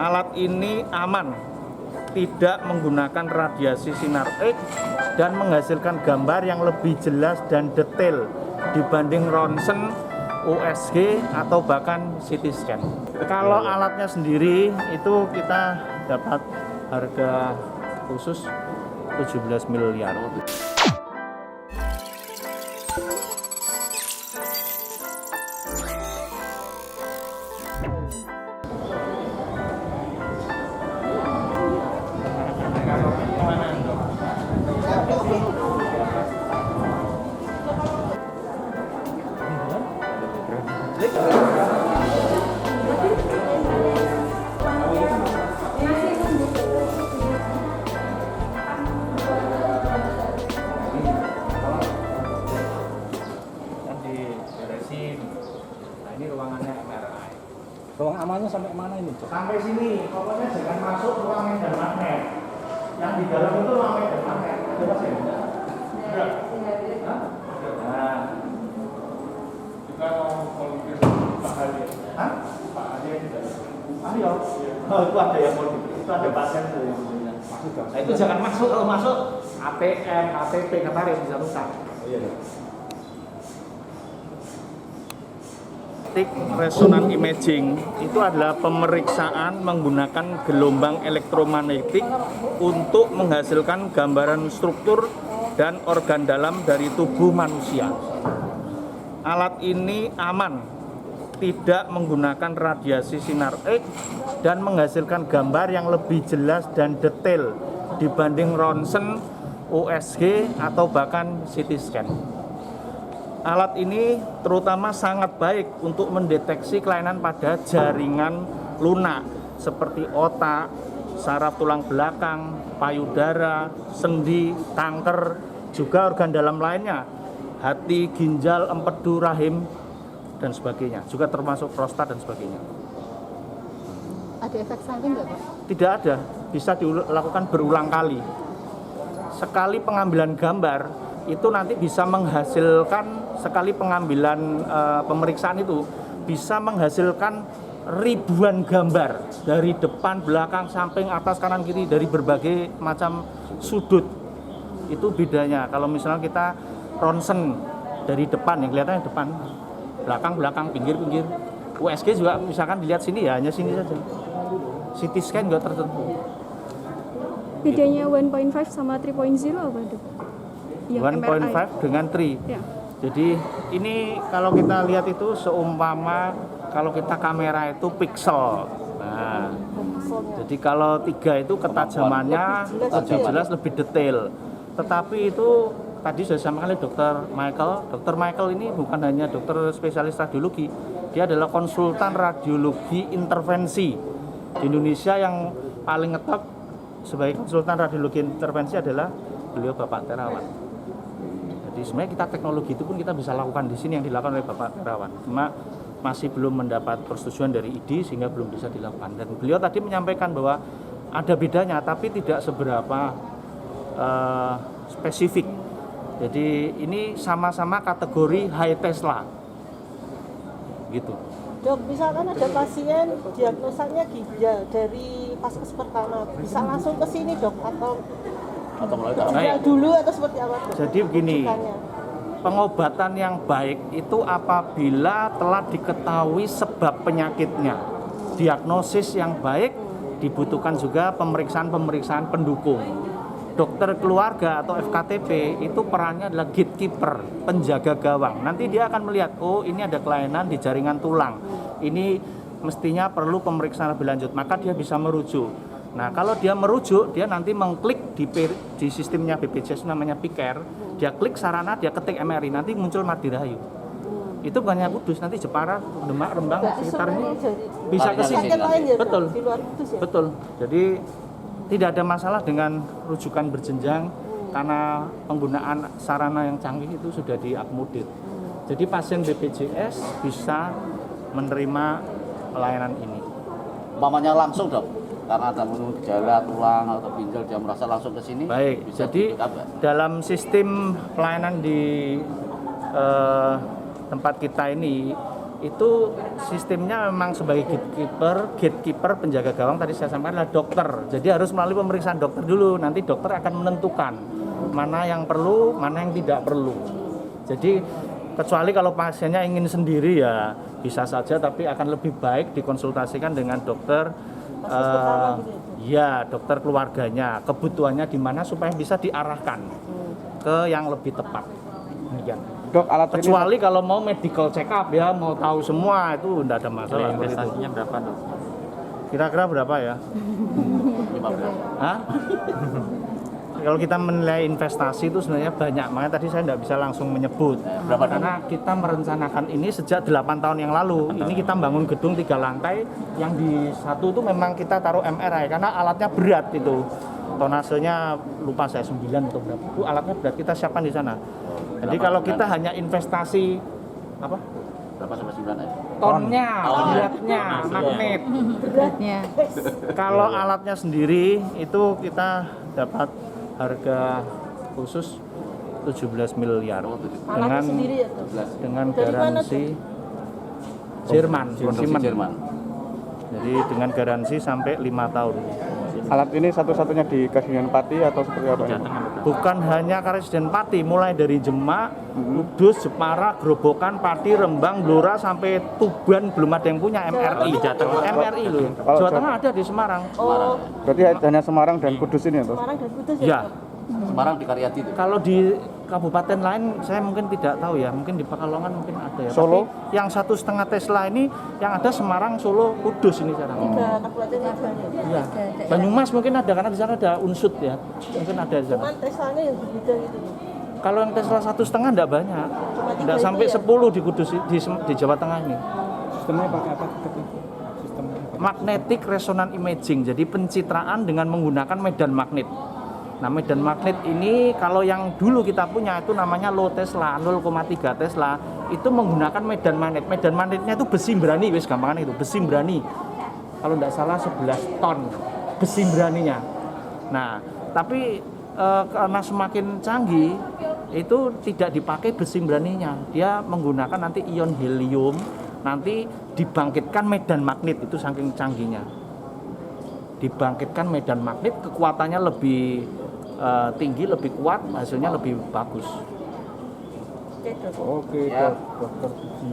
Alat ini aman, tidak menggunakan radiasi sinar X dan menghasilkan gambar yang lebih jelas dan detail dibanding ronsen, USG atau bahkan CT scan. Kalau alatnya sendiri itu kita dapat harga khusus 17 miliar. Ini ruangannya MRI. Ruang amannya sampai mana ini, Cok? Sampai sini, pokoknya jangan masuk ruang medan magnet. Yang di dalam itu ruang medan magnet. Ada Mas ya? Ada. Hah? Nah. Kita mau mikir Pak Ali. Hah? Pak Ali tidak. Ayo. Oh, itu ada yang mau itu ada pasien tuh yang punya. Nah, itu jangan masuk, kalau masuk ATM, ATP kemarin bisa rusak. Oh iya. Resonance imaging itu adalah pemeriksaan menggunakan gelombang elektromagnetik untuk menghasilkan gambaran struktur dan organ dalam dari tubuh manusia. Alat ini aman, tidak menggunakan radiasi sinar X dan menghasilkan gambar yang lebih jelas dan detail dibanding ronsen, USG atau bahkan CT scan. Alat ini terutama sangat baik untuk mendeteksi kelainan pada jaringan lunak seperti otak, saraf tulang belakang, payudara, sendi, kanker, juga organ dalam lainnya, hati, ginjal, empedu, rahim, dan sebagainya. Juga termasuk prostat dan sebagainya. Ada efek samping nggak, Pak? Tidak ada, bisa dilakukan berulang kali. Sekali pengambilan gambar itu nanti bisa menghasilkan, sekali pengambilan pemeriksaan itu bisa menghasilkan ribuan gambar dari depan, belakang, samping, atas, kanan, kiri, dari berbagai macam sudut. Itu bedanya. Kalau misalnya kita ronsen dari depan, yang kelihatannya depan, belakang, pinggir. USG juga misalkan dilihat sini ya, hanya sini saja. CT scan juga tertentu. Bedanya 1.5 sama 3.0 apa, Dok? 1.5 dengan 3. Ya. Jadi ini kalau kita lihat itu seumpama kalau kita kamera itu pixel. Nah, jadi kalau 3 itu ketajamannya lebih jelas, lebih detail. Tetapi itu tadi sudah sama kali Dr. Michael. Dr. Michael ini bukan hanya dokter spesialis radiologi, dia adalah konsultan radiologi intervensi di Indonesia. Yang paling ngetop sebagai konsultan radiologi intervensi adalah beliau Bapak Terawan. Jadi sebenarnya kita teknologi itu pun kita bisa lakukan di sini yang dilakukan oleh Bapak Terawan. Cuma masih belum mendapat persetujuan dari ID sehingga belum bisa dilakukan. Dan beliau tadi menyampaikan bahwa ada bedanya tapi tidak seberapa spesifik. Jadi ini sama-sama kategori high Tesla. Gitu. Dok, misalkan ada pasien diagnosanya ginjal dari vaskes pertama, bisa langsung ke sini, Dok, atau ginjal dulu atau seperti apa, Dok? Jadi begini, pengobatan yang baik itu apabila telah diketahui sebab penyakitnya. Diagnosis yang baik dibutuhkan juga pemeriksaan-pemeriksaan pendukung. Dokter keluarga atau FKTP itu perannya adalah gatekeeper, penjaga gawang. Nanti dia akan melihat, oh ini ada kelainan di jaringan tulang. Ini mestinya perlu pemeriksaan lebih lanjut, maka dia bisa merujuk. Nah, kalau dia merujuk, dia nanti mengklik di sistemnya BPJS namanya Piker. Dia klik sarana, dia ketik MRI, nanti muncul Madirahayu. Itu bukannya Kudus, nanti Jepara, Demak, Rembang, sekitar ini bisa ke sini. Betul. Betul. Jadi tidak ada masalah dengan rujukan berjenjang karena penggunaan sarana yang canggih itu sudah diakomodir. Jadi pasien BPJS bisa menerima pelayanan ini. Umpamanya langsung, Dok, karena ada gejala tulang atau ginjal dia merasa langsung ke sini. Baik, bisa jadi dalam sistem pelayanan di tempat kita ini itu sistemnya memang sebagai gatekeeper penjaga gawang tadi saya sampaikan adalah dokter. Jadi harus melalui pemeriksaan dokter dulu. Nanti dokter akan menentukan mana yang perlu, mana yang tidak perlu. Jadi kecuali kalau pasiennya ingin sendiri ya bisa saja, tapi akan lebih baik dikonsultasikan dengan dokter ya dokter keluarganya, kebutuhannya di mana supaya bisa diarahkan ke yang lebih tepat. Demikian. Dok, alat Kecuali kalau mau medical check up ya, mau tahu semua itu enggak ada masalah. Investasinya berapa dok? Kira-kira berapa ya? 15. Hah? Kalau kita menilai investasi itu sebenarnya banyak, makanya tadi saya tidak bisa langsung menyebut. Berapa, Dok? Karena kita merencanakan ini sejak 8 tahun yang lalu. Ini kita bangun gedung 3 lantai, yang di satu itu memang kita taruh MRI karena alatnya berat itu. Tonasenya lupa saya 9 atau berapa. Itu alatnya berat, kita siapkan di sana. Jadi kalau kita hanya investasi apa? Berapa sampai 9 aja? Tonnya, beratnya, magnet. Beratnya. Kalau alatnya sendiri itu kita dapat harga khusus 17 miliar Alatnya sendiri ya tuh. dengan Dari mana garansi Jerman, Produksi Siemens. Jerman. Jadi dengan garansi sampai 5 tahun. alat ini satu-satunya di Kabupaten Pati atau seperti apa? ini? Bukan hanya Karesden Pati, mulai dari Demak, Kudus, Jepara, Grobogan, Pati, Rembang, Blora sampai Tuban belum ada yang punya MRI. MRI loh. Kalau Jawa Tengah ada di Semarang. Oh, Berarti hanya Semarang dan Kudus ini ya, Bos? Semarang dan Kudus Ya. Semarang di Karyadi itu. Kalau di kabupaten lain saya mungkin tidak tahu ya, mungkin di Pekalongan mungkin ada ya. Solo? Tapi yang 1,5 Tesla ini yang ada Semarang, Solo, Kudus ini sekarang. 3 kabupaten yang banyak. Iya. Banyumas mungkin ada karena di sana ada unsut ya. Mungkin ada di sana. Cuman Teslanya yang berbeda gitu. Kalau yang Tesla 1,5 enggak banyak. Cuma 3 Enggak itu sampai ya? 10 di Kudus di Jawa Tengah ini. Sistemnya pakai apa? Sistemnya Magnetic resonance imaging. Jadi pencitraan dengan menggunakan medan magnet. Nah, medan magnet ini kalau yang dulu kita punya itu namanya low Tesla, 0,3 Tesla, itu menggunakan medan magnet. Medan magnetnya itu besi berani, wis gampangan itu, besi berani. Kalau tidak salah 11 ton besi beraninya. Nah, tapi karena semakin canggih itu tidak dipakai besi beraninya. Dia menggunakan nanti ion helium, nanti dibangkitkan medan magnet, itu saking canggihnya. Dibangkitkan medan magnet, kekuatannya lebih tinggi, lebih kuat, hasilnya lebih bagus. Oke, Ya. Dokter Suci.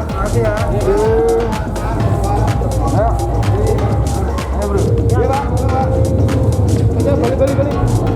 Makasih ya. Ayo bro. Iya pak. Ayo balik.